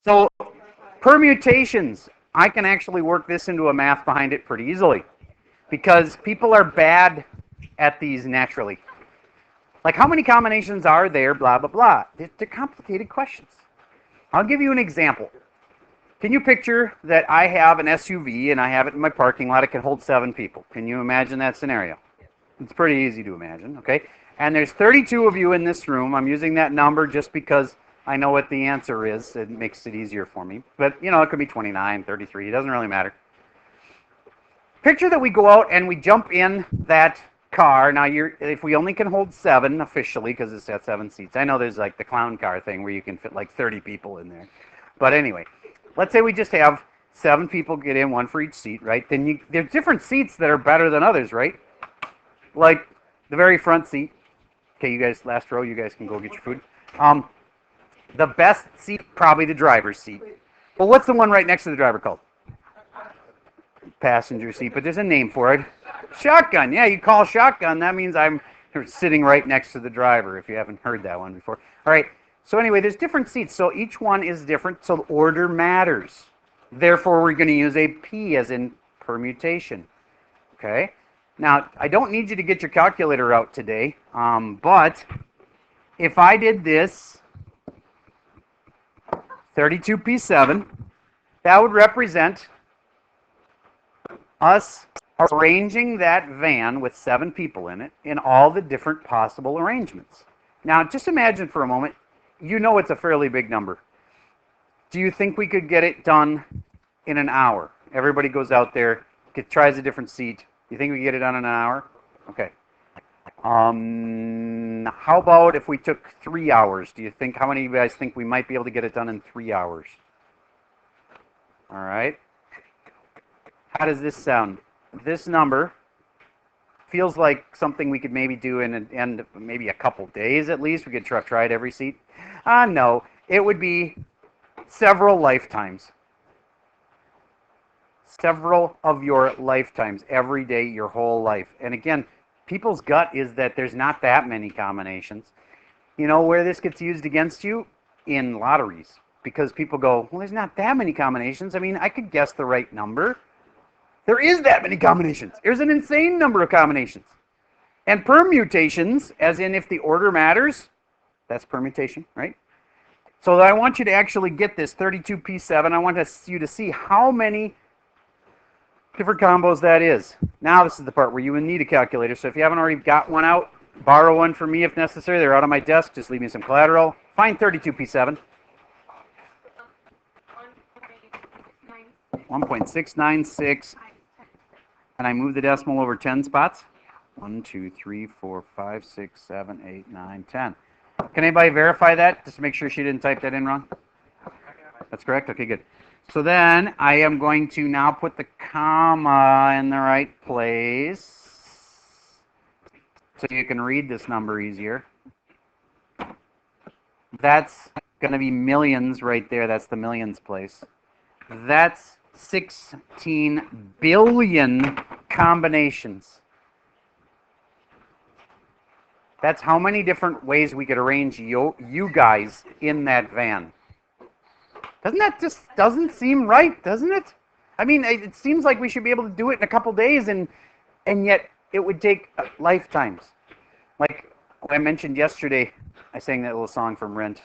So permutations, I can actually work this into a math behind it pretty easily because people are bad at these naturally. Like how many combinations are there, blah, blah, blah. They're complicated questions. I'll give you an example. Can you picture that I have an SUV and I have it in my parking lot? It can hold 7 people. Can you imagine that scenario? It's pretty easy to imagine, okay? And there's 32 of you in this room. I'm using that number just because I know what the answer is. It makes it easier for me. But, you know, it could be 29, 33. It doesn't really matter. Picture that we go out and we jump in that car. Now, if we only can hold 7 officially because it's got 7 seats. I know there's like the clown car thing where you can fit like 30 people in there. But anyway, let's say we just have 7 people get in, 1 for each seat, right? Then there's different seats that are better than others, right? Like the very front seat. Okay, you guys, last row, you guys can go get your food. The best seat, probably the driver's seat. Well, what's the one right next to the driver called? Passenger seat, but there's a name for it. Shotgun. Yeah, you call shotgun. That means I'm sitting right next to the driver, if you haven't heard that one before. All right, so anyway, there's different seats, so each one is different, so order matters. Therefore, we're going to use a P as in permutation. Okay? Now, I don't need you to get your calculator out today, but if I did this 32p7, that would represent us arranging that van with 7 people in it in all the different possible arrangements. Now, just imagine for a moment, you know it's a fairly big number. Do you think we could get it done in an hour? Everybody goes out there, tries a different seat. You think we can get it done in an hour? Okay. How about if we took 3 hours? Do you think, how many of you guys think we might be able to get it done in 3 hours? All right. How does this sound? This number feels like something we could maybe do in maybe a couple days at least. We could try it every seat. No, it would be several lifetimes. Several of your lifetimes, every day, your whole life. And again, people's gut is that there's not that many combinations. You know where this gets used against you? In lotteries. Because people go, well, there's not that many combinations. I mean, I could guess the right number. There is that many combinations. There's an insane number of combinations. And permutations, as in if the order matters, that's permutation, right? So I want you to actually get this 32p7. I want you to see how many different combos that is. Now this is the part where you would need a calculator. So if you haven't already got one out, borrow one from me if necessary. They're out on my desk. Just leave me some collateral. Find 32p7. 1.696. And I move the decimal over 10 spots. 1, 2, 3, 4, 5, 6, 7, 8, 9, 10. Can anybody verify that? Just to make sure she didn't type that in wrong? That's correct? Okay, good. So then I am going to now put the comma in the right place so you can read this number easier. That's going to be millions right there. That's the millions place. That's 16 billion combinations. That's how many different ways we could arrange you guys in that van. Doesn't seem right, doesn't it? I mean, it seems like we should be able to do it in a couple days, and yet it would take lifetimes. Like I mentioned yesterday, I sang that little song from Rent.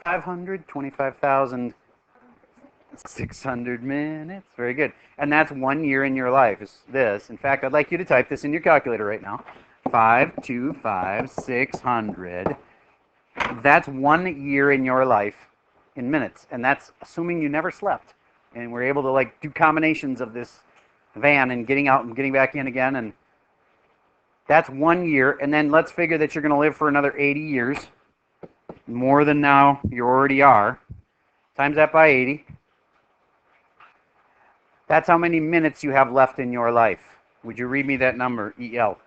525,600 minutes. Very good. And that's 1 year in your life, is this. In fact, I'd like you to type this in your calculator right now. 525,600. That's 1 year in your life in minutes, and that's assuming you never slept and we're able to like do combinations of this van and getting out and getting back in again, and that's 1 year. And then let's figure that you're going to live for another 80 years, more than now you already are. Times that by 80. That's how many minutes you have left in your life. Would you read me that number, EL?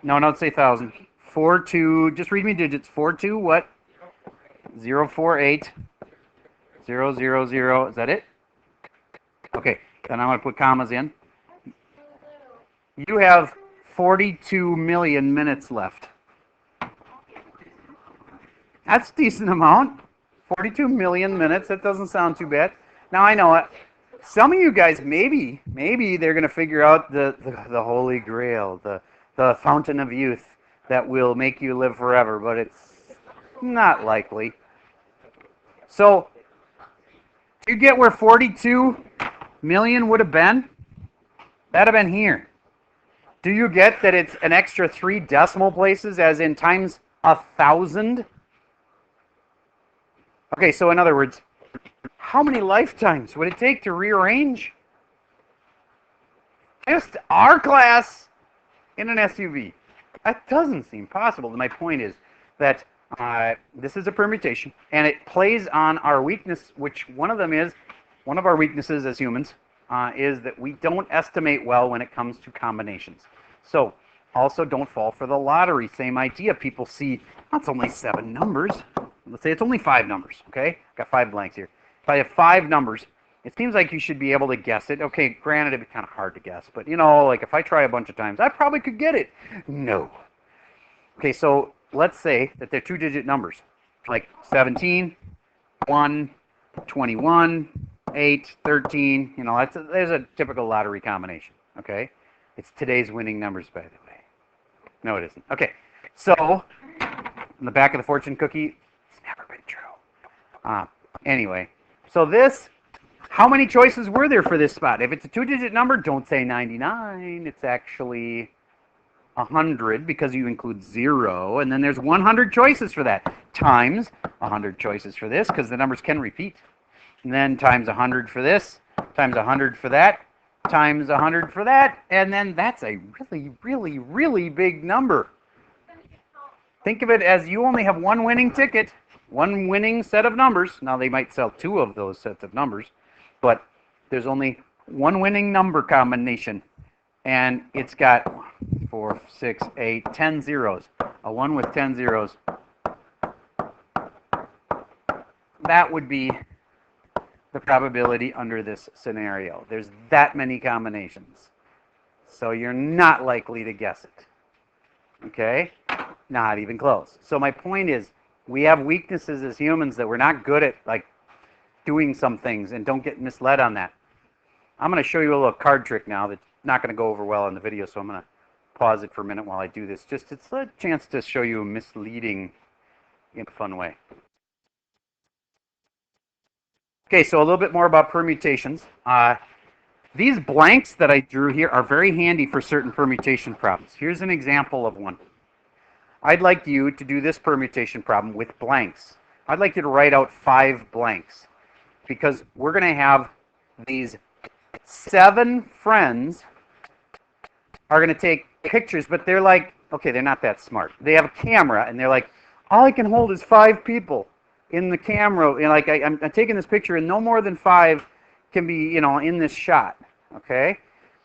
No, don't say 1,000. 42, just read me digits. 42 what? 048 000. Is that it? Okay, then I'm going to put commas in. You have 42 million minutes left. That's a decent amount. 42 million minutes. That doesn't sound too bad. Now I know it. Some of you guys, maybe they're going to figure out the holy grail, the fountain of youth that will make you live forever, but it's not likely. So, do you get where 42 million would have been? That'd have been here. Do you get that it's an extra 3 decimal places, as in times 1,000? Okay, so in other words, how many lifetimes would it take to rearrange just our class in an SUV? That doesn't seem possible. My point is that this is a permutation, and it plays on our weakness, which one of our weaknesses as humans is that we don't estimate well when it comes to combinations. So also don't fall for the lottery. Same idea. People see, that's only 7 numbers. Let's say it's only 5 numbers, okay? Got 5 blanks here. If I have 5 numbers, it seems like you should be able to guess it. Okay, granted, it'd be kind of hard to guess, but you know, like if I try a bunch of times, I probably could get it. No. Okay, so let's say that they're 2-digit numbers, like 17, 1, 21, 8, 13. You know, there's a typical lottery combination, okay? It's today's winning numbers, by the way. No, it isn't. Okay, so on the back of the fortune cookie, it's never been true. Anyway, so this, how many choices were there for this spot? If it's a 2-digit number, don't say 99. It's actually 100 because you include 0, and then there's 100 choices for that, times 100 choices for this because the numbers can repeat, and then times 100 for this, times 100 for that, times 100 for that, and then that's a really, really, really big number. Think of it as you only have one winning ticket, one winning set of numbers. Now they might sell 2 of those sets of numbers, but there's only one winning number combination, and it's got 4, 6, 8, 10 zeros. A 1 with 10 zeros. That would be the probability under this scenario. There's that many combinations. So you're not likely to guess it. Okay? Not even close. So my point is, we have weaknesses as humans that we're not good at, like, doing some things, and don't get misled on that. I'm going to show you a little card trick now that's not going to go over well in the video, so I'm going to pause it for a minute while I do this. Just it's a chance to show you misleading in a fun way. Okay, so a little bit more about permutations. These blanks that I drew here are very handy for certain permutation problems. Here's an example of one. I'd like you to do this permutation problem with blanks. I'd like you to write out 5 blanks because we're going to have these 7 friends are going to take pictures, but they're like, okay, they're not that smart. They have a camera, and they're like, all I can hold is 5 people in the camera. You know, like I'm taking this picture, and no more than 5 can be, you know, in this shot. Okay,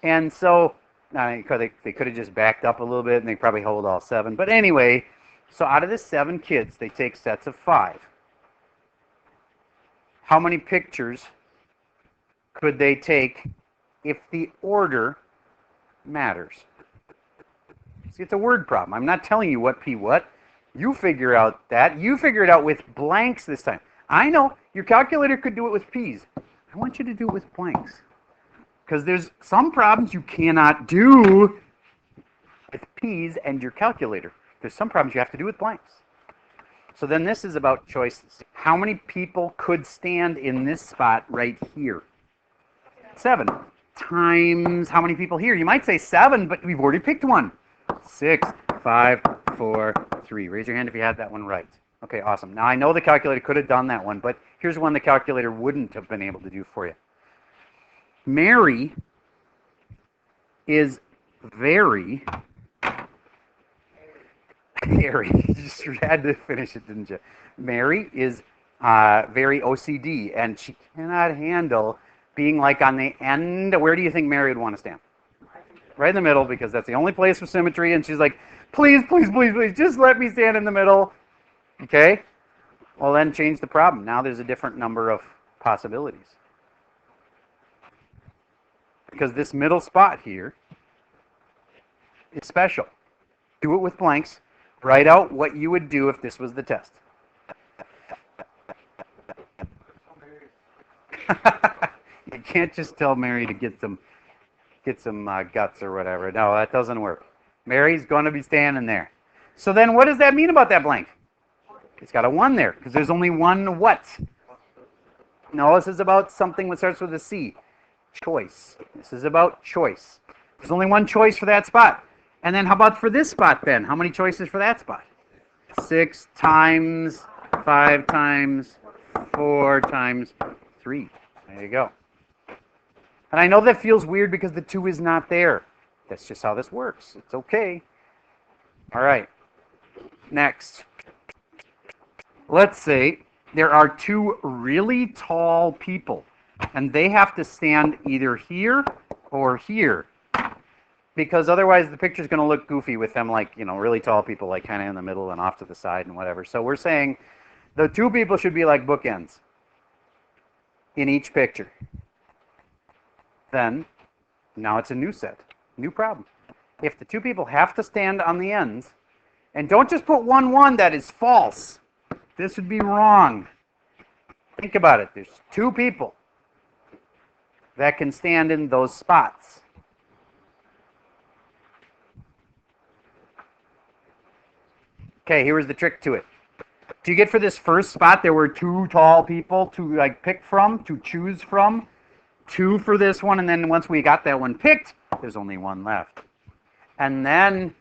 and so they could have just backed up a little bit, and they probably hold all 7. But anyway, so out of the 7 kids, they take sets of 5. How many pictures could they take if the order matters? See, it's a word problem. I'm not telling you what P what. You figure out that. You figure it out with blanks this time. I know your calculator could do it with P's. I want you to do it with blanks. Because there's some problems you cannot do with P's and your calculator. There's some problems you have to do with blanks. So then this is about choices. How many people could stand in this spot right here? 7. Times how many people here? You might say 7, but we've already picked one. 6, 5, 4, 3. Raise your hand if you had that one right. Okay, awesome. Now I know the calculator could have done that one, but here's one the calculator wouldn't have been able to do for you. Mary is very you just had to finish it, didn't you? Mary is very OCD, and she cannot handle being like on the end. Where do you think Mary would want to stand? Right in the middle, because that's the only place for symmetry, and she's like, please, please, please, please, just let me stand in the middle. Okay? Well, then change the problem. Now there's a different number of possibilities. Because this middle spot here is special. Do it with blanks. Write out what you would do if this was the test. You can't just tell Mary to get some guts or whatever. No, that doesn't work. Mary's going to be standing there. So then what does that mean about that blank? It's got a 1 there because there's only one what? No, this is about something that starts with a C. Choice. This is about choice. There's only one choice for that spot. And then how about for this spot then? How many choices for that spot? 6 times 5 times 4 times 3. There you go. And I know that feels weird because the 2 is not there. That's just how this works. It's okay. All right. Next. Let's say there are 2 really tall people, and they have to stand either here or here, because otherwise the picture's going to look goofy with them, like, you know, really tall people, like kind of in the middle and off to the side and whatever. So we're saying the 2 people should be like bookends in each picture. Then, now it's a new set, new problem. If the 2 people have to stand on the ends, and don't just put 1, 1, that is false. This would be wrong. Think about it. There's 2 people that can stand in those spots. Okay, here was the trick to it. Do you get for this first spot, there were 2 tall people to like pick from, to choose from? 2 for this one, and then once we got that one picked, there's only 1 left. And then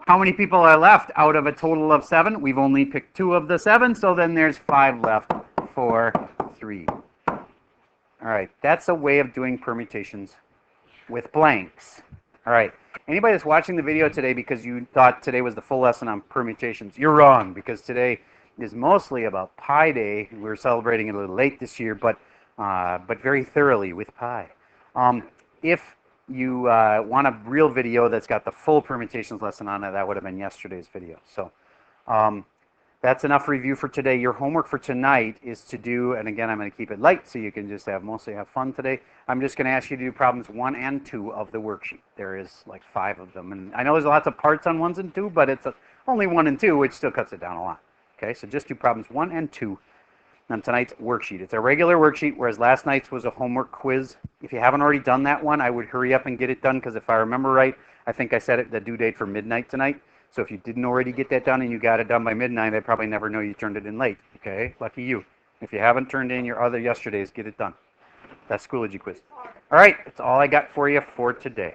how many people are left out of a total of 7? We've only picked 2 of the 7, so then there's 5 left. 4, 3. All right, that's a way of doing permutations with blanks. All right, anybody that's watching the video today because you thought today was the full lesson on permutations, you're wrong, because today is mostly about Pi Day. We're celebrating it a little late this year, but very thoroughly with pi. If you want a real video that's got the full permutations lesson on it, that would have been yesterday's video. So that's enough review for today. Your homework for tonight is to do, and again, I'm going to keep it light so you can just mostly have fun today. I'm just going to ask you to do problems 1 and 2 of the worksheet. There is like 5 of them, and I know there's lots of parts on 1s and 2, but it's only 1 and 2, which still cuts it down a lot. Okay, so just do problems 1 and 2 on tonight's worksheet. It's a regular worksheet, whereas last night's was a homework quiz. If you haven't already done that one, I would hurry up and get it done, because if I remember right, I think I set the due date for midnight tonight. So if you didn't already get that done and you got it done by midnight, I'd probably never know you turned it in late. Okay, lucky you. If you haven't turned in your other yesterdays, get it done. That's Schoology quiz. All right, that's all I got for you for today.